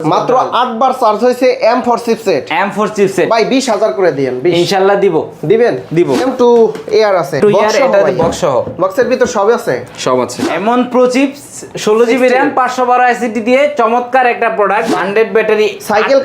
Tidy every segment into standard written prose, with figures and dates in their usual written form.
মাত্র 8 বার চার্জ হয়েছে M4 chipset. M4 chipset ভাই 20,000 করে দিয়েন। ইনশাআল্লাহ দিবেন। M2 এয়ার আছে, এটা বক্স সহ, বক্সের ভিতর সব আছে, এমন pro chips 16 GB RAM 512 SSD দিয়ে চমৎকার একটা প্রোডাক্ট। 100 ব্যাটারি সাইকেল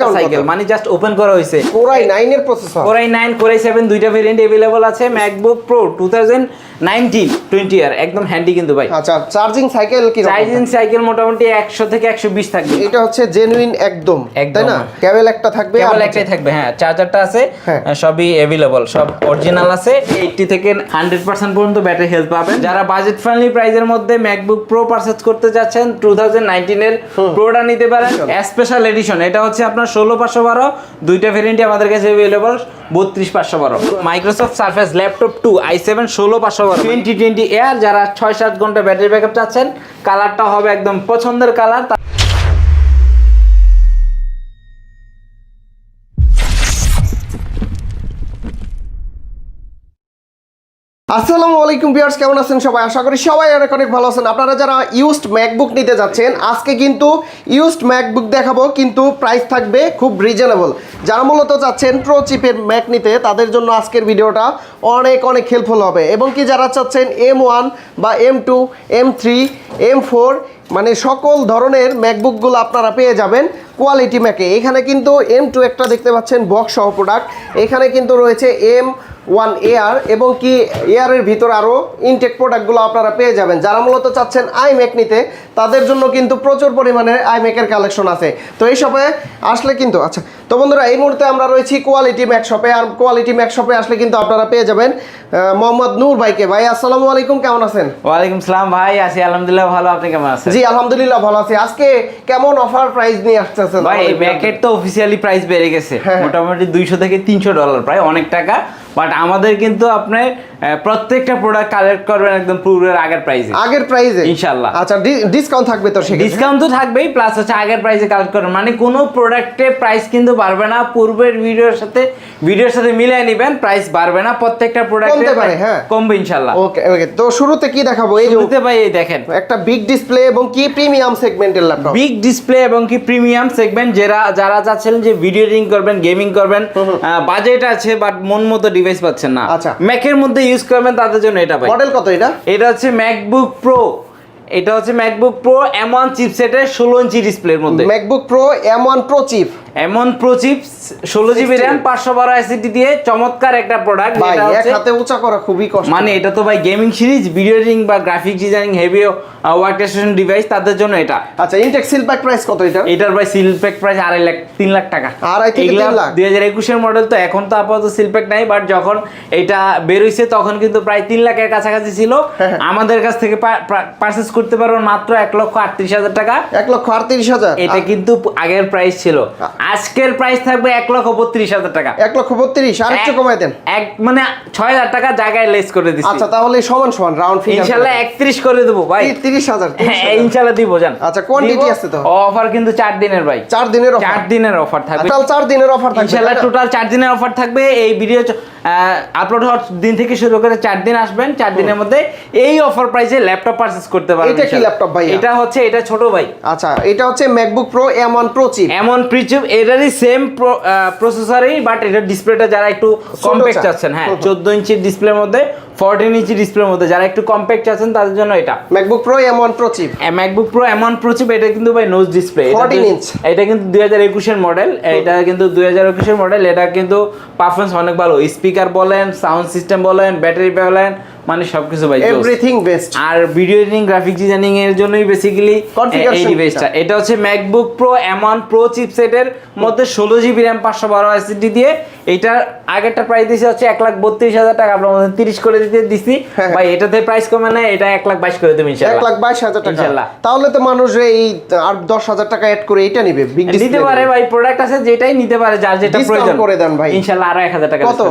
মানে জাস্ট ওপেন করা হয়েছে। Core i9 এর processor, Core i9 Core i7 দুইটা ভেরিয়েন্ট अवेलेबल আছে। ম্যাকবুক প্রো 2019-20 ইয়ার একদম হ্যান্ডি কিন্তু ভাই। আচ্ছা, চার্জিং সাইকেল কি রকম? চার্জিং সাইকেল মোটামুটি 100 থেকে 120 থাকবে। এটা হচ্ছে জেনুইন একদম, তাই না? কেবল একটা থাকবে, কেবল একটাই থাকবে, হ্যাঁ। চার্জারটা আছে, সবই अवेलेबल, সব অরিজিনাল আছে। 80 থেকে 100% পর্যন্ত ব্যাটারি হেলথ পাবেন। যারা বাজেট ফ্রেন্ডলি প্রাইসের মধ্যে ম্যাকবুক প্রো পারচেজ করতে যাচ্ছেন 2019 এর প্রোটা নিতে পারেন। স্পেশাল এডিশন, এটা হচ্ছে আপনার 16512, দুইটা ভেরিয়েন্টই আমাদের কাছে available. 32512 Microsoft Surface laptop 2 i7 16512 2020 air. যারা 6-7 ঘন্টা ব্যাটারি ব্যাকআপ চাচ্ছেন, কালারটা হবে একদম পছন্দের কালার। আসসালামু আলাইকুম ভিউয়ার্স, কেমন আছেন সবাই? আশা করি সবাই অনেক অনেক ভালো আছেন। আপনারা যারা ইউজড ম্যাকবুক নিতে যাচ্ছেন, আজকে কিন্তু ইউজড ম্যাকবুক দেখাবো, কিন্তু প্রাইস থাকবে খুব রিজনেবল। যারা মূলত চাচ্ছেন প্রো চিপের ম্যাক নিতে, তাদের জন্য আজকের ভিডিওটা অনেক অনেক হেল্পফুল হবে। এবং কি যারা চাচ্ছেন M1 বা M2, M3, M4 মানে সকল ধরনের ম্যাকবুকগুলো আপনারা পেয়ে যাবেন কোয়ালিটি ম্যাকে। এখানে কিন্তু M2 একটা দেখতে পাচ্ছেন বক্স সহ প্রোডাক্ট। এখানে কিন্তু রয়েছে M1 এয়ার এবং কি এয়ারের ভিতর আরও ইনটেক প্রোডাক্টগুলো আপনারা পেয়ে যাবেন। যারা মূলত চাচ্ছেন iMac নিতে, তাদের জন্য কিন্তু প্রচুর পরিমাণে iMac-এর কালেকশন আছে। তো এই শপে আসলে কিন্তু আচ্ছা, তো বন্ধুরা এই মুহূর্তে আমরা রয়েছি কোয়ালিটি ম্যাক শপে। আর কোয়ালিটি ম্যাক শপে আসলে কিন্তু আপনারা পেয়ে যাবেন মোহাম্মদ নূর ভাইকে। ভাই আসসালামু আলাইকুম, কেমন আছেন? ওয়ালাইকুম সালাম ভাই, আছি আলহামদুলিল্লাহ ভালো। আপনি কেমন আছেন? জি আলহামদুলিল্লাহ ভালো আছি। আজকে কেমন অফার প্রাইস নিয়ে আসতেছেন ভাই? এই ম্যাকের তো অফিসিয়ালি প্রাইস বেড়ে গেছে মোটামুটি $200 থেকে $300, প্রায় অনেক টাকা। বাট আমাদের কিন্তু আপনি প্রত্যেকটা প্রোডাক্ট কালেক্ট করবেন একদম পূর্বের আগের প্রাইসে ইনশাআল্লাহ। আচ্ছা, ডিসকাউন্ট থাকবে তো? সেক্ষেত্রে ডিসকাউন্ট তো থাকবেই, প্লাস হচ্ছে আগের প্রাইসে কালেক্ট করবেন, মানে কোনো প্রোডাক্টে প্রাইস কিন্তু বাড়বে না। পূর্বের ভিডিওর সাথে মিলিয়ে নেবেন, প্রাইস বাড়বে না। প্রত্যেকটা প্রোডাক্ট কমতে পারে, হ্যাঁ কমবে ইনশাআল্লাহ। ওকে ওকে, তো শুরুতে কি দেখাবো? এই শুরুতে ভাই এই দেখেন একটা বিগ ডিসপ্লে এবং কি প্রিমিয়াম সেগমেন্টের ল্যাপটপ। বিগ ডিসপ্লে এবং কি প্রিমিয়াম সেগমেন্ট। যারা চাচ্ছেন যে ভিডিও এডিটিং করবেন, গেমিং করবেন, বাজেট আছে বাট মন মতো ডিভাইস পাচ্ছেন না, আচ্ছা ম্যাকের মধ্যে ইউজ করবেন, তাদের জন্য এটা ভাই। মডেল কত এটা? এটা হচ্ছে ম্যাকবুক প্রো, এটা হচ্ছে ম্যাকবুক প্রো M1 চিপসেটের 16 ইঞ্চি ডিসপ্লের মধ্যে। MacBook Pro M1 Pro chip, M1 Pro chips 16 GB RAM 512 SSD দিয়ে চমৎকার একটা প্রোডাক্ট। ভাই এক হাতে উঁচা করা খুবই কষ্ট, মানে এটা তো ভাই গেমিং সিরিজ, ভিডিও এডিটিং বা graphic designing, heavy workstation device, তাদের জন্য এটা। আচ্ছা, ইনটেক সিল প্যাক প্রাইস কত এটা? এটার ভাই সিল প্যাক প্রাইস 3 লাখ টাকা। 2.5 থেকে 3 লাখ। 2021 এর মডেল তো, এখন তো আপাতত সিল প্যাক নাই, বাট যখন এটা বের হইছে তখন কিন্তু প্রায় 3 লাখের কাছাকাছি ছিল। আমাদের কাছ থেকে পারচেজ করতে পারবেন মাত্র 1,38,000 টাকা। 1,38,000 এটা কিন্তু আগের প্রাইস ছিল। আজকের প্রাইস থাকবে 1,32,000 টাকা। 1,32,000 আর একটু কমাই দেন, মানে 6,000 টাকা জায়গায় লেস করে দিচ্ছি। আচ্ছা, তাহলে সমান সমান রাউন্ড ফিগার ইনশাআল্লাহ 31 করে দেব ভাই। 30,000 হ্যাঁ ইনশাআল্লাহ দিব জান। আচ্ছা, কোয়ান্টিটি আছে তো? অফার কিন্তু 4 দিনের ভাই, 4 দিনের অফার। 4 দিনের অফার থাকবে, টোটাল 4 দিনের অফার থাকবে ইনশাআল্লাহ। টোটাল 4 দিনের অফার থাকবে। এই ভিডিও আপলোড হওয়ার দিন থেকে শুরু করে 4 দিন আসবেন, 4 দিনের মধ্যে এই অফার প্রাইসে ল্যাপটপ পারচেজ করতে পারবেন। এটা কি ল্যাপটপ ভাই? এটা হচ্ছে, এটা ছোট ভাই। আচ্ছা, এটা হচ্ছে MacBook Pro M1 Pro chip. M1 Pro chip, এটারই সেম প্রসেসরই, বাট এটার ডিসপ্লেটা যারা একটু কম্প্যাক্ট চাচ্ছেন, হ্যাঁ 14 ইঞ্চি ডিসপ্লের মধ্যে, 14 ইঞ্চি ডিসপ্লের মধ্যে যারা একটু কম্প্যাক্ট চাচ্ছেন, তাদের জন্য এটা MacBook Pro M1 Pro chip. MacBook Pro M1 Pro chip, এটা কিন্তু ভাই নোজ ডিসপ্লে, 14 ইঞ্চ। এটা কিন্তু 2021 এর মডেল। এটা কিন্তু 2021 এর মডেল। এটা কিন্তু পারফরম্যান্স অনেক ভালো, স্পিকার বলেন, সাউন্ড সিস্টেম বলেন, ব্যাটারি বলেন, মানে সবকিছু ভাই এভরিথিং বেস্ট। আর ভিডিও এডিটিং, গ্রাফিক ডিজাইনিং এর জন্যই বেসিক্যালি এই ডিভাইসটা। এটা হচ্ছে ম্যাকবুক প্রো M1 প্রো চিপসেটের মধ্যে 16 জিবি RAM 512 এসএসডি দিয়ে। এইটার আগেরটা প্রাইস দিয়েছে হচ্ছে 1,32,000 টাকা, আমরা 30 করে দিছি ভাই। এটাতে প্রাইস কমে না, এটা 1,22,000 করে দেব ইনশাআল্লাহ। 1,22,000 টাকা ইনশাআল্লাহ। তাহলে তো মানুষ এই আর 10,000 টাকা অ্যাড করে এটা নিবে, বিগ ডিসপ্লে নিতে পারে ভাই। প্রোডাক্ট আছে যেটাই নিতে পারে, যার যেটা প্রয়োজন করে দেন ভাই ইনশাআল্লাহ। আরো 1,000 টাকা কত?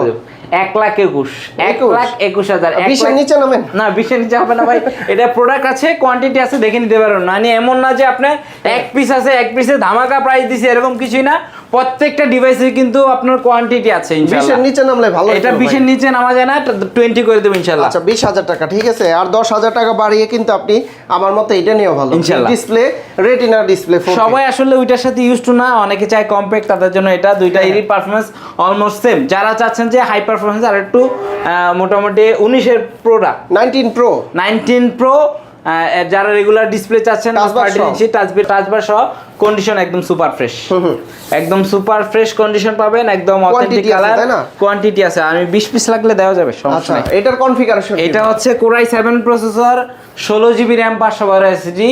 1,21,000। 20 এর নিচে নামেন না, 20 এর নিচে হবে না ভাই। এটা প্রোডাক্ট আছে, কোয়ান্টিটি আছে, দেখে নিতে পারবেন। মানে এমন না যে আপনার এক পিস আছে, এক পিসে ধামাকা প্রাইস দিছে, এরকম কিছুই না। প্রত্যেকটা ডিভাইসে কিন্তু আপনার কোয়ান্টিটি আছে 20 ইনশাআল্লাহ। এর নিচে নামলে ভালো এটা 20 এর নিচে নামা যায় না, 20 করে দেব ইনশাআল্লাহ। আচ্ছা 20,000 টাকা, ঠিক আছে। আর 10,000 টাকা বাড়িয়ে কিন্তু আপনি আমার মতে এটা নিয়েও ভালো ইনশাআল্লাহ। Display, retina display. সবাই আসলে ওইটার সাথে ইউজ টু না, অনেকে চায় কম্প্যাক্ট, তাদের জন্য এটা দুইটারই পারফরম্যান্স অলমোস্ট সেম। যারা চাচ্ছেন যে হাই পারফরম্যান্স আর একটু মোটামুটি 19 এর প্রোটা 19 প্রো 19 প্রো, যারা রেগুলার ডিসপ্লে চাচ্ছেন Touch bar 13 সহ। ইঞ্চি টাচ বার সহ, কন্ডিশন একদম সুপার ফ্রেশ, একদম সুপার ফ্রেশ কন্ডিশন পাবেন, একদম অথেন্টিক Quantity আছে, কালার, তাই না? কোয়ান্টিটি আছে। আমি 20 পিস লাগলে দেওয়া যাবে, আচ্ছা সমস্যা নেই। এটার কনফিগারেশন এটা হচ্ছে core i 7 processor, 16 GB RAM, 512 SSD.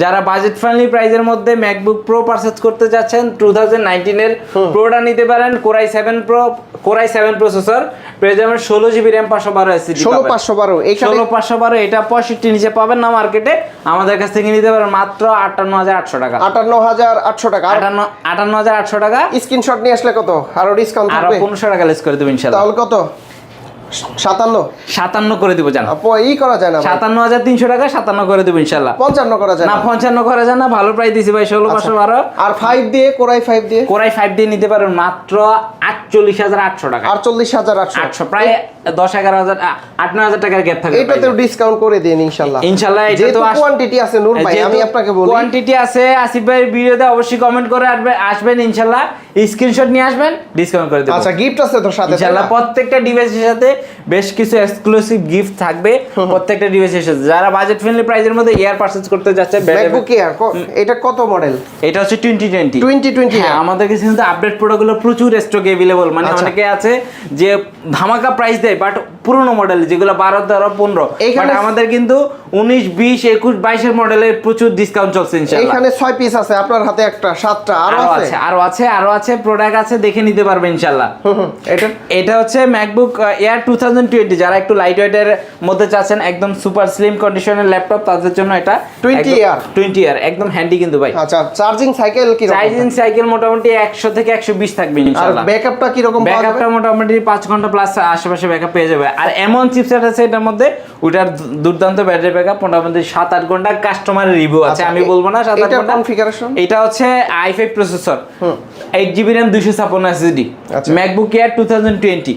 যারা বাজেট ফ্রেন্ডলি প্রাইজের মধ্যে ম্যাকবুক প্রো পারচেজ করতে যাচ্ছেন 2019 এর প্রোটা নিতে পারেন। কোরাই 7 প্রো, কোরাই 7 প্রসেসর পেয়ে যাবেন, 16 জিবি র্যাম, 512 এসএসডি। 16512 এখানে 16512 এটা 65 নিচে পাবেন না মার্কেটে, আমাদের কাছ থেকে নিতে পারেন মাত্র 58800 টাকা। 58800 টাকা। 58800 টাকা। স্ক্রিনশট নিয়ে আসলে কত আরো ডিসকাউন্ট আর থাকবে? 1500 টাকা লেস করে দেব ইনশাআল্লাহ। তাহলে কত? 57 57 করে দিব জান। ই করা যায় না ভাই? 57300 টাকা, 57 করে দেব ইনশাআল্লাহ। 55 করা যায় না না? 55 করে যায় না, ভালো প্রাইস দিছি ভাই, 16512। আর 5 দিয়ে কোরাই 5 দিয়ে কোরাই 5 দিয়ে নিতে পারেন মাত্র 48800 টাকা। 48800 800, প্রায় 10-11000 8-9000 টাকার গ্যাপ থাকে। এটাতেও ডিসকাউন্ট করে দিন ইনশাআল্লাহ। ইনশাআল্লাহ এটা যেহেতু তো কোয়ান্টিটি আছে নূর ভাই, আমি আপনাকে বলি কোয়ান্টিটি আছে। আসিফ ভাইয়ের ভিডিওতে অবশ্যই কমেন্ট করে আসবেন ইনশাআল্লাহ, স্ক্রিনশট নিয়ে আসবেন, ডিসকাউন্ট করে দেব আচ্ছা গিফট আছে তো সাথে ইনশাআল্লাহ। প্রত্যেকটা ডিভাইসের সাথে বেশ কিছু এক্সক্লুসিভ গিফট থাকবে প্রত্যেকটা ডিভাইসের সাথে। যারা বাজেট ফ্রেন্ডলি প্রাইজের মধ্যে এয়ার পারচেজ করতে যাচ্ছে, ম্যাকবুক এয়ার এটা কত মডেল? এটা হচ্ছে 2020। 2020 হ্যাঁ, আমাদের কাছে কিন্তু আপডেট প্রোডাক্টগুলো প্রচুর স্টক अवेलेबल। মানে অনেকে আছে যে ধামাকা প্রাইস দেয়, বাট পুরনো মডেল যেগুলো 12, 13, 15, বাট আমাদের কিন্তু 19, 20, 21, 22 এর মডেলের প্রচুর ডিসকাউন্ট চলছে ইনশাআল্লাহ। এখানে 6 পিস আছে, আপনার হাতে একটা, 7টা আরো আছে প্রোডাক্ট আছে, দেখে নিতে পারবে ইনশাআল্হ। এটা হচ্ছে ম্যাকবুক এয়ার 2020। যারা একটু লাইট ওয়েটের মধ্যে চাচ্ছেন, একদম সুপার স্লিম কন্ডিশনের ল্যাপটপ, তাদের জন্য এটা 20 ইয়ার একদম হ্যান্ডি কিন্তু ভাই। আচ্ছা চার্জিং সাইকেল কি রকম? চার্জিং সাইকেল মোটামুটি 100 থেকে 120 থাকবে ইনশাআল্লাহ। আর ব্যাকআপটা কি রকম? ব্যাকআপটা মোটামুটি 5 ঘন্টা প্লাস আশেপাশে ব্যাকআপ পেয়ে যাবে। আর এমন চিপসেট আছে এটার মধ্যে, ওটার দুর্দান্ত ব্যাটারি ব্যাকআপ, মোটামুটি 7-8 ঘন্টা কাস্টমারের রিভিউ আছে, আমি বলবো না 7-8 ঘন্টা। কনফিগারেশন এটা হচ্ছে i5 processor, 8 GB RAM, 256 SSD, MacBook air 2020।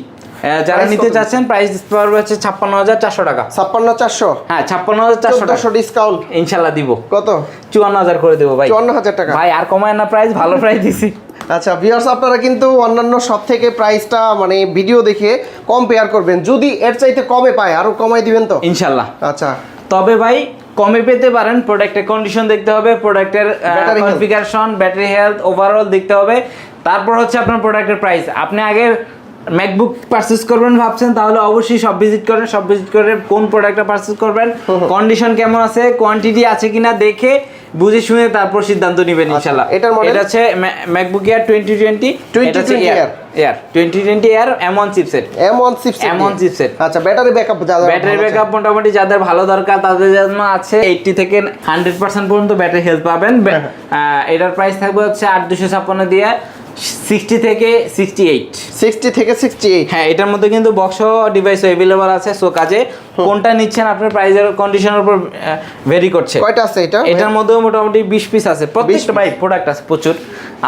যারা নিতে চাচ্ছেন প্রাইস পড়বে হচ্ছে 56400 টাকা। 56400? হ্যাঁ 56400 টাকা ডিসকাউন্ট ইনশাআল্লাহ দিব। কত? 54000 করে দেব ভাই। 54000 টাকা ভাই, আর কমায় না প্রাইস, ভালো প্রাইস দিছি। আচ্ছা ভিউয়ার্স, আপনারা কিন্তু অন্যান্য সব থেকে প্রাইসটা মানে ভিডিও দেখে কম্পেয়ার করবেন, যদি এর চাইতে কমে পায় আরো কমাই দিবেন তো ইনশাআল্লাহ। আচ্ছা তবে ভাই কমে পেতে পারেন, প্রোডাক্টের কন্ডিশন দেখতে হবে, প্রোডাক্টের কনফিগারেশন, ব্যাটারি হেলথ, ওভারঅল দেখতে হবে, তারপর হচ্ছে আপনার প্রোডাক্টের প্রাইস। আপনি আগে ম্যাকবুক পারচেজ করবেন ভাবছেন, তাহলে অবশ্যই সব ভিজিট করেন, সব ভিজিট করে কোন প্রোডাক্টটা পারচেজ করবেন, কন্ডিশন কেমন আছে, কোয়ান্টিটি আছে কিনা দেখে বুঝে শুনে তারপর সিদ্ধান্ত নেবেন ইনশাআল্লাহ। এটা হচ্ছে ম্যাকবুক এয়ার 2020। এটা হচ্ছে এয়ার 2020 এয়ার M1 চিপসেট। আচ্ছা ব্যাটারি ব্যাকআপ ব্যাটারি ব্যাকআপ মোটামুটি যাদের ভালো দরকার তাদের জন্য আছে। 80 থেকে 100% পর্যন্ত ব্যাটারি হেলথ পাবেন। এটার প্রাইস থাকবে হচ্ছে 8256 দিয়ে 60 থেকে 68। হ্যাঁ, এটার মধ্যে কিন্তু বক্স ডিভাইস अवेलेबल আছে। সো কাজে কোনটা নিচ্ছেন আপনার প্রাইসের কন্ডিশনের উপর ভেরি করছে। কয়টা আছে এটা? এটার মধ্যে মোটামুটি 20 পিস আছে, প্রত্যেকটা ভাই প্রোডাক্ট আছে প্রচুর,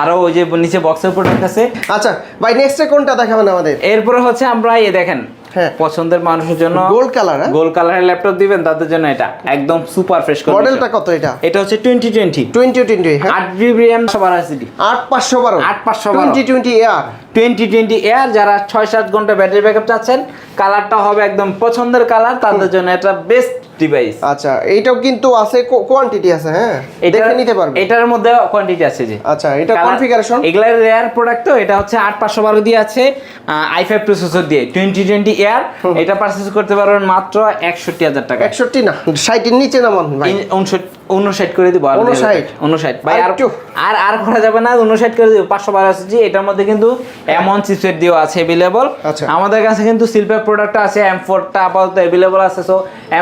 আরো ওই যে নিচে বক্সের প্রোডাক্ট আছে। আচ্ছা ভাই নেক্সটে কোনটা দেখাবেন আমাদের? এরপরে হচ্ছে আমরা দেখেন পছন্দের মানুষের জন্য গোল্ড কালার, গোল্ড কালারের ল্যাপটপ দিবেন, তাদের জন্য এটা একদম সুপার ফ্রেশ কন্ডিশন। মডেলটা কত এটা? এটা হচ্ছে 2020 হ্যাঁ 8 জিবি RAM 128 8512 2020 এয়ার। যারা 6-7 ঘন্টা ব্যাটারি ব্যাকআপ চাচ্ছেন, কালারটা হবে একদম পছন্দের কালার, তাদের জন্য এটা বেস্ট ডিভাইস। আচ্ছা এইটাও কিন্তু আছে, কোয়ান্টিটি আছে, হ্যাঁ দেখে নিতে পারবেন। এটার মধ্যে কোয়ান্টিটি আছে যে। আচ্ছা এটা কনফিগারেশন, এগুলা রেয়ার প্রোডাক্ট, তো এটা হচ্ছে 8512 দিয়ে আছে, i5 প্রসেসর দিয়ে 2020 এয়ার। এটা পারচেজ করতে পারবেন মাত্র 61000 টাকা। 61 না 60 এর নিচে নামান ভাই, 59 করে দিব। 59 ভাই, আর করা যাবে না, 59 করে দিব। 512 এটার মধ্যে কিন্তু M1 চিপসেট দিও আছে अवेलेबल। আমাদের কাছে কিন্তু সিলভার প্রোডাক্ট আছে, M4 টা আপাতত अवेलेबल আছে। সো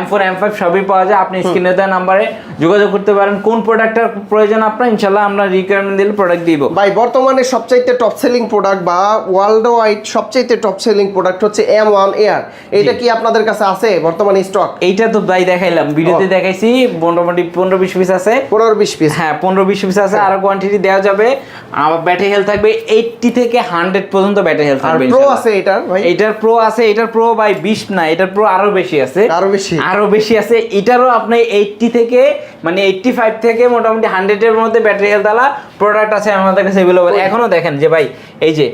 M4 M5 M5 সবই পাওয়া যায়। আপনি স্ক্রিনে দেওয়া নাম্বারে যোগাযোগ করতে পারেন। কোন প্রোডাক্টের প্রয়োজন আপনার, ইনশাআল্লাহ আমরা রিকোয়ারমেন্ট দিলে প্রোডাক্ট দিব। ভাই বর্তমানে সবচাইতে টপ সেলিং প্রোডাক্ট বা ওয়ার্ল্ড ওয়াইড সবচাইতে টপ সেলিং প্রোডাক্ট হচ্ছে M1 Air। এটা কি আপনাদের কাছে আছে বর্তমানে স্টক? এইটা তো ভাই দেখাইলাম, ভিডিওতে দেখাইছি, মোটামুটি 15-20 পিস আছে। 15-20 পিস, হ্যাঁ 15-20 পিস আছে। আরো কোয়ান্টিটি দেওয়া যাবে। আমার ব্যাটারি হেলথ থাকবে 80 থেকে 100 পর্যন্ত ব্যাটারি হেলথ থাকবে। প্রো আছে এটার ভাই? এটার প্রো আছে, এটার প্রো ভাই 20 না, এটার প্রো আরো বেশি আছে, আরো বেশি আছে। এটারও আপনি 80 থেকে মানে 85 থেকে মোটামুটি 100 এর মধ্যে ব্যাটারি হেলথ আলা প্রোডাক্ট আছে আমাদের কাছে अवेलेबल। এখনো দেখেন যে ভাই এই যে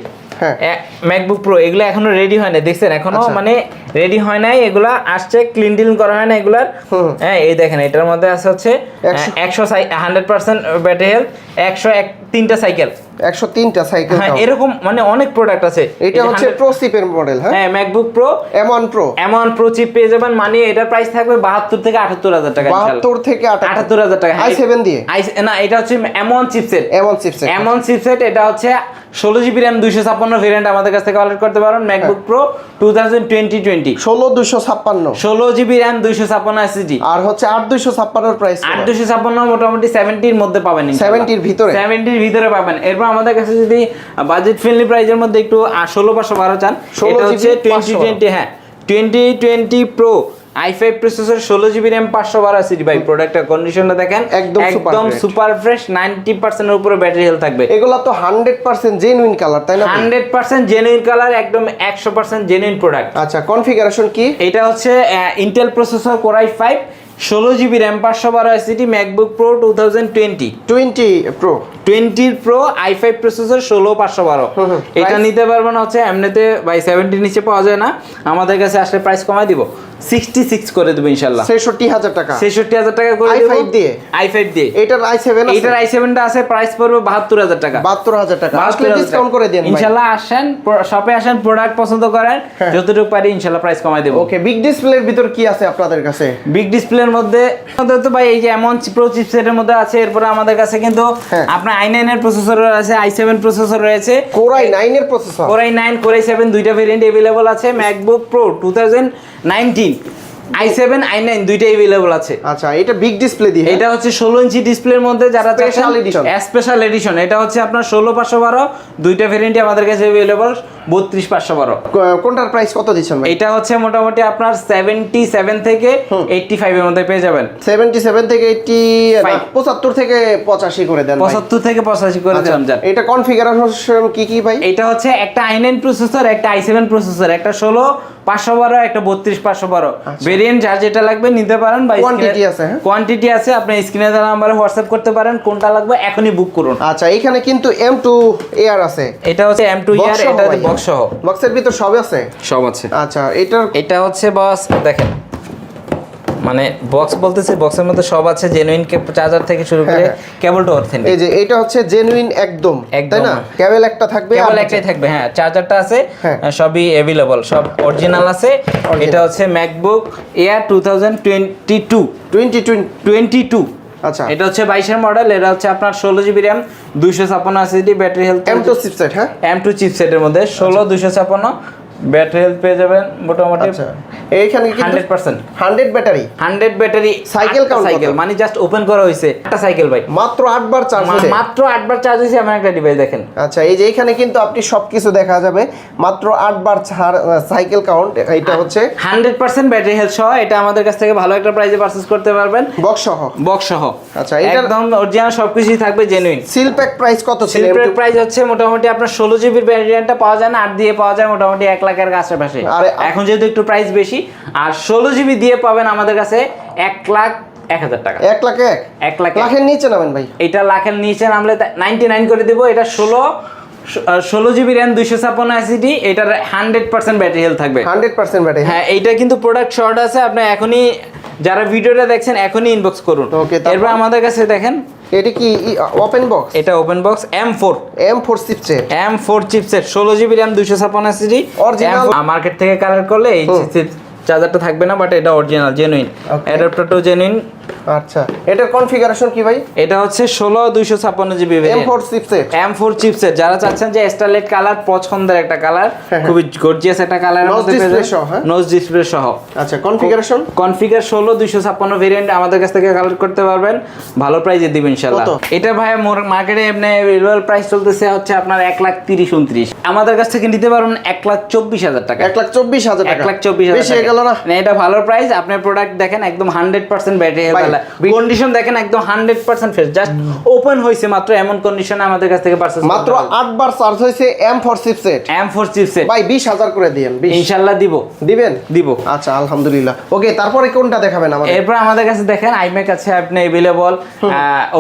ম্যাকবুক প্রো এগুলো এখনো রেডি হয় না, দেখছেন এখনো মানে রেডি হয় নাই, এগুলা আসছে, ক্লিন ডিল করা হয় না এগুলার। হ্যাঁ এই দেখেন এটার মধ্যে আছে হচ্ছে 100% ব্যাটারি হেলথ, 103টা সাইকেল, 103টা সাইকেল। হ্যাঁ এরকম মানে অনেক প্রোডাক্ট আছে। এটা হচ্ছে প্রো চিপের মডেল। হ্যাঁ MacBook Pro M1 Pro chip পেয়ে যাবেন। মানে এটার প্রাইস থাকবে 72 থেকে 78000 টাকা। 72 থেকে 78000 টাকা i7 দিয়ে। না এটা হচ্ছে M1 চিপসেট। M1 চিপসেট এটা হচ্ছে 16GB RAM 256 ভেরিয়েন্ট আমাদের কাছ থেকে কালেক্ট করতে পারেন। MacBook pro 2020 16GB RAM 256 SSD আর হচ্ছে 8256 এর প্রাইস। 8256 মোটামুটি 70 এর মধ্যে পাবেন, 70 এর ভিতরে, 70 এর ভিতরে পাবেন। এরপর আমাদের কাছে যদি বাজেট ফ্রেন্ডলি প্রাইসের মধ্যে একটু 16512 চান, এটা হচ্ছে 2020 হ্যাঁ 2020 pro i5 processor 16GB RAM 512 SSD। ভাই প্রোডাক্টের কন্ডিশনটা দেখেন, একদম সুপার ফ্রেশ, 90% এর উপরে ব্যাটারি হেলথ থাকবে। এগুলা তো 100% জেনুইন কালার, তাই না? 100% জেনুইন কালার, একদম 100% জেনুইন প্রোডাক্ট। আচ্ছা কনফিগারেশন কি? এটা হচ্ছে Intel processor Core i5 16GB RAM 512 SSD MacBook pro 2020 pro i5 processor 16512। এটা নিতে পারবেন হচ্ছে এমনিতে ভাই 70 নিচে পাওয়া যায় না, আমাদের কাছে আসলে প্রাইস কমাই দিব, 66 করে দেব ইনশাআল্লাহ। 66000 টাকা, 66000 টাকা করে দেব i5 দিয়ে। এটার i7টা আছে, প্রাইস পড়বে 72000 টাকা। 72000 টাকা আসলে ডিসকাউন্ট করে দেন ইনশাআল্লাহ। আসেন শপে আসেন, প্রোডাক্ট পছন্দ করেন, যতটুকু পারি ইনশাআল্লাহ প্রাইস কমাই দেব। ওকে, বিগ ডিসপ্লের ভিতর কি আছে আপনাদের কাছে? বিগ ডিসপ্লের মধ্যে তো ভাই এই যে M1 প্রো চিপসেটের মধ্যে আছে। এরপরে আমাদের কাছে কিন্তু আপনার i9 এর প্রসেসর আছে, i7 প্রসেসর রয়েছে, Core i9 এর processor, Core i9 Core i7 দুইটা ভেরিয়েন্ট अवेलेबल আছে। ম্যাকবুক প্রো 2019 i7 i9 দুইটাই अवेलेबल আছে। আচ্ছা এটা বিগ ডিসপ্লে দিয়ে, এটা হচ্ছে 16 ইঞ্চি ডিসপ্লের মধ্যে যারা স্পেশাল এডিশন, এটা হচ্ছে আপনার 16512 দুইটা ভেরিয়েন্টই আমাদের কাছে अवेलेबल, 32512। কোনটার প্রাইস কত দিচ্ছেন ভাই? এটা হচ্ছে মোটামুটি আপনার 77 থেকে 85 এর মধ্যে পেয়ে যাবেন। 77 থেকে 80 75 থেকে 85 করে দেন ভাই। 75 থেকে 85 করে দেন। এটা কনফিগারেশন কি ভাই? এটা হচ্ছে একটা i9 প্রসেসর, একটা i7 প্রসেসর, একটা 16512, একটা 32512 ভেরিয়েন্ট, যার যেটা লাগবে নিতে পারেন। ভাই কোয়ান্টিটি আছে, আপনি স্ক্রিনে দেওয়া নম্বরে হোয়াটসঅ্যাপ করতে পারেন, কোনটা লাগবে এখনই বুক করুন। আচ্ছা এখানে কিন্তু M2 Air আছে, এটা হচ্ছে M2 Air, এটা বক্স সহ, বক্সের ভিতর সব আছে, সব আছে। আচ্ছা এটা হচ্ছে বক্স, দেখেন মানে বক্স বলতেছি, বক্সের মধ্যে সব আছে, জেনুইন চার্জার থেকে শুরু করে কেবল টু অথেন্টিক। এই যে এটা হচ্ছে জেনুইন একদম, তাই না? কেবল একটা থাকবে, কেবল একটাই থাকবে, হ্যাঁ চার্জারটা আছে, সবই अवेलेबल, সব অরিজিনাল আছে। এটা হচ্ছে ম্যাকবুক এয়ার 2022। আচ্ছা এটা হচ্ছে 22 এর মডেল। এটা হচ্ছে আপনার 16GB RAM 256 SSD battery health, M2 chipset. হ্যাঁ M2 চিপসেটের মধ্যে 16 256 ব্যাটারি হেলথ পেয়ে যাবেন মোটামুটি। আচ্ছা এইখানে কি 100% 100 ব্যাটারি সাইকেল মানে জাস্ট ওপেন করা হইছে একটা সাইকেল ভাই, মাত্র 8 বার চার্জ হইছে, মাত্র 8 বার চার্জ হইছে এমন একটা ডিভাইস দেখেন। আচ্ছা এই যে এখানে কিন্তু আপনি সবকিছু দেখা যাবে, মাত্র 8 বার সাইকেল কাউন্ট। এটা হচ্ছে 100% ব্যাটারি হেলথ সহ, এটা আমাদের কাছ থেকে ভালো একটা প্রাইসে পারচেজ করতে পারবেন, বক্স সহ। আচ্ছা এটা একদম অরিজিনাল সবকিছুই থাকবে জেনুইন। সিল প্যাক প্রাইস কত ছিল? সিল প্যাক প্রাইস হচ্ছে মোটামুটি আপনার 16GB ভ্যারিয়েন্টটা পাওয়া যায় না, 8 দিয়ে পাওয়া যায় মোটামুটি 1 লাখের কাছাকাছি। এখন যেহেতু একটু প্রাইস বেশি, আর 16GB দিয়ে পাবেন আমাদের কাছে 1,01,000 টাকা। 1 লাখের নিচে নামেন ভাই, এটা লাখের নিচে নামলে 99 করে দিব। এটা 16GB RAM 256 SSD, এটার 100% ব্যাটারি হেলথ থাকবে, 100% ব্যাটারি। হ্যাঁ এইটা কিন্তু প্রোডাক্ট শর্ট আছে, আপনি এখনই যারা ভিডিওটা দেখছেন এখনই ইনবক্স করুন। এরপর আমাদের কাছে দেখেন, এটা কি ওপেন বক্স? এটা open box M4 chipset 16GB RAM 256 SSD original. Market থেকে কালেক্ট করলে এই চার্জারটা থাকবে না, বাট এটা অরিজিনাল জেনুইন, অ্যাডাপ্টারটাও জেনুইন, আচ্ছা, এটার কনফিগারেশন কি ভাই? এটা হচ্ছে 16 256 GB M4 chipset. M4 chipset, যারা চাচ্ছেন যে স্টারলাইট কালার পছন্দের একটা কালার, খুবই গর্জিয়াস একটা কালারের মধ্যে নোজ ডিসপ্লে সহ। আচ্ছা, কনফিগারেশন 16 256 ভেরিয়েন্ট আমাদের কাছ থেকে কালেক্ট করতে পারবেন, ভালো প্রাইসে দিবেন ইনশাআল্লাহ। এটা ভাই মার্কেটে এমনি রিয়েল প্রাইস চলতেছে হচ্ছে আপনার 1,30,29। আমাদের কাছ থেকে নিতে পারবেন 1,24,000 টাকা। 1,24,000 টাকা, 1,24,000 বেশি হয়ে গেল না? এটা ভালো প্রাইস। আপনি প্রোডাক্ট দেখেন একদম 100% ব্যাটারি হেলথ, কন্ডিশন দেখেন একদম 100% ফ্রেশ, জাস্ট ওপেন হইছে মাত্র, এমন কন্ডিশনে আমাদের কাছ থেকে পারচেজ মাত্র 8 বার চার্জ হইছে। M4 চিপসেট, M4 চিপসেট ভাই 20,000 করে দিবেন। ইনশাআল্লাহ দিবেন। আচ্ছা, আলহামদুলিল্লাহ। ওকে, তারপরে কোনটা দেখাবেন আমাদের? এরপর আমাদের কাছে দেখেন iMac আছে, আপনি अवेलेबल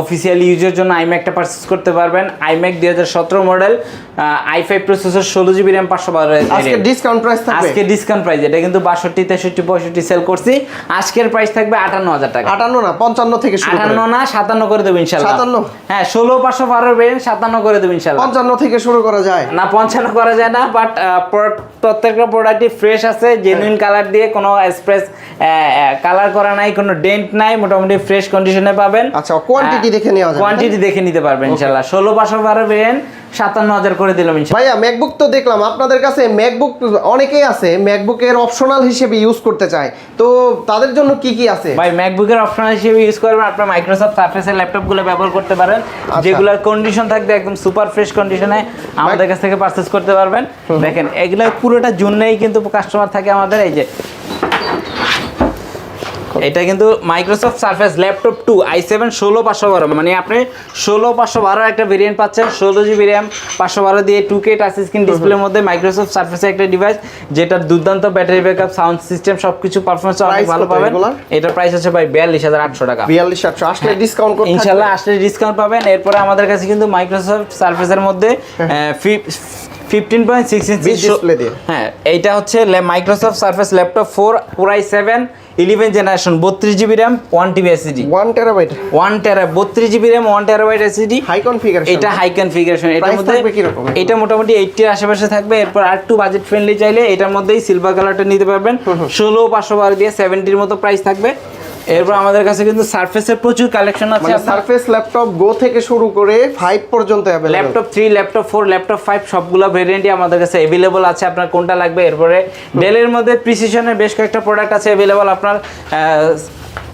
অফিশিয়াল ইউজের জন্য iMacটা পারচেজ করতে পারবেন। iMac 2017 model, i5 processor, 16 GB RAM, 512। আজকে ডিসকাউন্ট প্রাইস থাকবে? আজকে ডিসকাউন্ট প্রাইস, এটা কিন্তু 62 63 65 সেল করছি, আজকের প্রাইস থাকবে 58,000 টাকা। 58 না 55 থেকে শুরু করে? 58 না 57 করে দেব ইনশাআল্লাহ। 57? হ্যাঁ, 16 512 ভেরিয়েন্ট 57 করে দেব ইনশাআল্লাহ। 55 থেকে শুরু করা যায় না? 55 করা যায় না, বাট প্রত্যেকটা প্রোডাক্টই ফ্রেশ আছে, জেনুইন কালার দিয়ে, কোনো স্প্রেস কালার করা নাই, কোনো ডেন্ট নাই, মোটামুটি ফ্রেশ কন্ডিশনে পাবেন। আচ্ছা, কোয়ান্টিটি দেখে নেওয়া যাবে? কোয়ান্টিটি দেখে নিতে পারবেন ইনশাআল্লাহ। 16 512 ভেরিয়েন্ট 57,000 করে দিলাম ইনশাআল্লাহ। ভাইয়া, ম্যাকবুক তো দেখলাম আপনাদের কাছে, ম্যাকবুক অনেকেই আছে ম্যাকবুকের অপশনাল হিসেবে ইউজ করতে চায়, তো তাদের জন্য কি কি আছে? ভাই, ম্যাকবুকের অপশনাল হিসেবে ইউজ করবেন আপনার মাইক্রোসফট সারফেসের ল্যাপটপগুলো ব্যবহার করতে পারেন, যেগুলোর কন্ডিশন থাকবে একদম সুপার ফ্রেশ কন্ডিশনে, আমাদের কাছ থেকে পারচেজ করতে পারবেন। দেখেন, এগুলো পুরোটা জন্যই কিন্তু কাস্টমার থাকে আমাদের। এই যে এটা কিন্তু মাইক্রোসফট সারফেস ল্যাপটপ 2 i7 16 512, মানে আপনি 16 512 একটা ভেরিয়েন্ট পাচ্ছেন, 16 GB RAM, 512 দিয়ে 2K টাচ স্ক্রিন ডিসপ্লের মধ্যে মাইক্রোসফট সারফেসের একটা ডিভাইস, যেটা দুর্দান্ত ব্যাটারি ব্যাকআপ, সাউন্ড সিস্টেম, সবকিছু পারফরম্যান্স অনেক ভালো পাবেন। এটার প্রাইস হচ্ছে ভাই 42,800 টাকা। 42,800 আসলে ডিসকাউন্ট করতে ইনশাআল্লাহ আসলে ডিসকাউন্ট পাবেন। এরপর আমাদের কাছে কিন্তু মাইক্রোসফট সারফেসের মধ্যে 15.6 ইঞ্চি ডিসপ্লে দিয়ে, হ্যাঁ, এইটা হচ্ছে Microsoft Surface laptop 4 Core i7 11 generation, 32 GB RAM, 1 TB SSD, 1 terabyte, 32 GB RAM, 1 TB SSD, high configuration. এটা হাই কনফিগারেশন। এটার মধ্যে এটা মোটামুটি 80 এর আশেপাশে থাকবে। এরপর আর একটু বাজেট ফ্রেন্ডলি চাইলে এটার মধ্যেই সিলভার কালারটা নিতে পারবেন, 16 512 দিয়ে 70 এর মতো প্রাইস থাকবে। এরপর আমাদের কাছে কিন্তু সারফেসের প্রচুর কালেকশন আছে, মানে সারফেস ল্যাপটপ গো থেকে শুরু করে 5 পর্যন্ত अवेलेबल, ল্যাপটপ 3, ল্যাপটপ 4, ল্যাপটপ 5 সবগুলো ভেরিয়েন্টই আমাদের কাছে अवेलेबल আছে। আপনার কোনটা লাগবে? এরপরে ডেলের মধ্যে প্রিসিশনের বেশ কয়েকটা প্রোডাক্ট আছে अवेलेबल। আপনার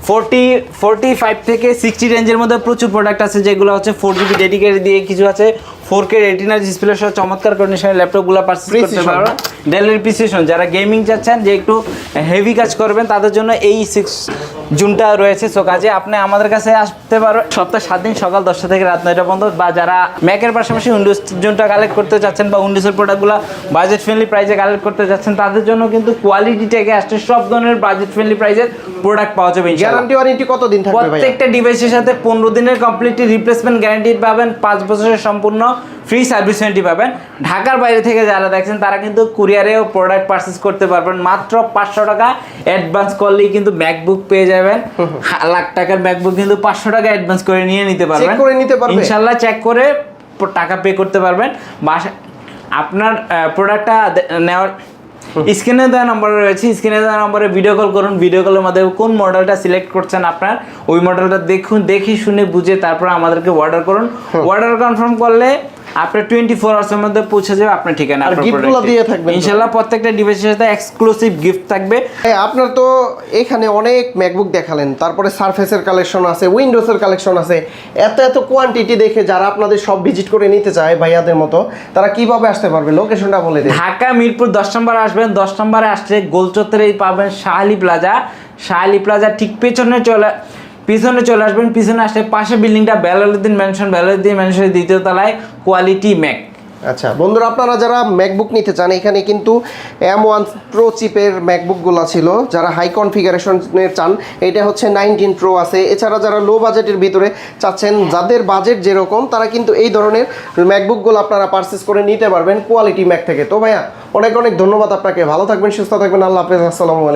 45 থেকে 60 রেঞ্জের মধ্যে প্রচুর প্রোডাক্ট আছে, যেগুলো হচ্ছে 4GB ডেডিকেটেড দিয়ে, কিছু আছে 4K রেটিনা ডিসপ্লে সহ চমৎকার কন্ডিশনের ল্যাপটপগুলো পারচেজ করতে পারবেন। ডেলের প্রিসিশন, যারা গেমিং চাচ্ছেন যে একটু হেভি কাজ করবেন, তাদের জন্য এই 6 জুনটা রয়েছে। সো কাজে আপনি আমাদের কাছে আসতে পারো সপ্তাহে 7 দিন, সকাল 10টা থেকে রাত 9টা পর্যন্ত। বা যারা ম্যাকের পাশাপাশি উইন্ডোজ জুনটা কালেক্ট করতে চাচ্ছেন বা উইন্ডোজের প্রোডাক্টগুলো বাজেট ফ্রেন্ডলি প্রাইসে কালেক্ট করতে চাচ্ছেন, তাদের জন্য কিন্তু কোয়ালিটি থেকে আসছে সব ধরনের বাজেট ফ্রেন্ডলি প্রাইসের প্রোডাক্ট পাওয়া যাবে। গ্যারান্টি ওয়ারেন্টি কতদিন থাকবে ভাই? প্রত্যেকটা ডিভাইসের সাথে 15 দিনের কমপ্লিট রিপ্লেসমেন্ট গ্যারান্টি পাবেন, 5 বছরের সম্পূর্ণ ফ্রি সার্ভিস ওয়ারেন্টি পাবেন। ঢাকার বাইরে থেকে যারা দেখছেন তারা কিন্তু কুরিয়ারেও প্রোডাক্ট পারচেজ করতে পারবেন। মাত্র 500 টাকা অ্যাডভান্স করলেই কিন্তু ম্যাকবুক পেয়ে যাবেন। লাখ টাকার ম্যাকবুক কিন্তু 500 টাকা অ্যাডভান্স করে নিয়ে নিতে পারবেন, চেক করে নিতে পারবেন ইনশাআল্লাহ। চেক করে টাকা পে করতে পারবেন। আপনার প্রোডাক্টটা নেওয়ার স্ক্রিনে দেওয়া নম্বরে রয়েছে, স্ক্রিনে দেওয়া নম্বরে ভিডিও কল করুন। ভিডিও কলের মাধ্যমে কোন মডেলটা সিলেক্ট করছেন আপনার, ওই মডেলটা দেখুন, দেখে শুনে বুঝে তারপর আমাদেরকে অর্ডার করুন। অর্ডার কনফার্ম করলে আপনার 24 আওয়ার্সের মধ্যে পৌঁছে যাবে আপনার ঠিকানা। আর গিফটগুলো দিয়ে থাকবেন ইনশাআল্লাহ, প্রত্যেকটা ডিভাইসের সাথে এক্সক্লুসিভ গিফট থাকবে। আপনার তো এখানে অনেক ম্যাকবুক দেখালেন, তারপরে সারফেসের কালেকশন আছে, উইন্ডোজের কালেকশন আছে, এত কোয়ান্টিটি দেখে যারা আপনাদের সব ভিজিট করে নিতে চায় ভাইয়াদের মতো, তারা কিভাবে আসতে পারবে? লোকেশনটা বলে দিন। ঢাকা মিরপুর 10 নম্বরে আসবেন। 10 নম্বরে আসলে গোল চত্বরেই পাবেন শাহালি প্লাজা। শাহালি প্লাজা ঠিক পিছনে চলে আসবেন। পিছনে আসলে পাশে বিল্ডিংটা বেলালুদ্দিন ম্যানশন, বেলালুদ্দিন ম্যানশনের 2য় তলায় কোয়ালিটি ম্যাক। আচ্ছা বন্ধুরা, আপনারা যারা ম্যাকবুক নিতে চান, এখানে কিন্তু M1 প্রো চিপের ম্যাকবুকগুলো ছিল। যারা হাই কনফিগারেশনের চান, এটা হচ্ছে 19 প্রো আছে। এছাড়া যারা লো বাজেটের ভিতরে চাচ্ছেন, যাদের বাজেট যেরকম, তারা কিন্তু এই ধরনের ম্যাকবুকগুলো আপনারা পারচেস করে নিতে পারবেন কোয়ালিটি ম্যাক থেকে। তো ভাইয়া, অনেক অনেক ধন্যবাদ আপনাকে। ভালো থাকবেন, সুস্থ থাকবেন। আল্লাহ হাফেজ, আসসালামু আলাইকুম।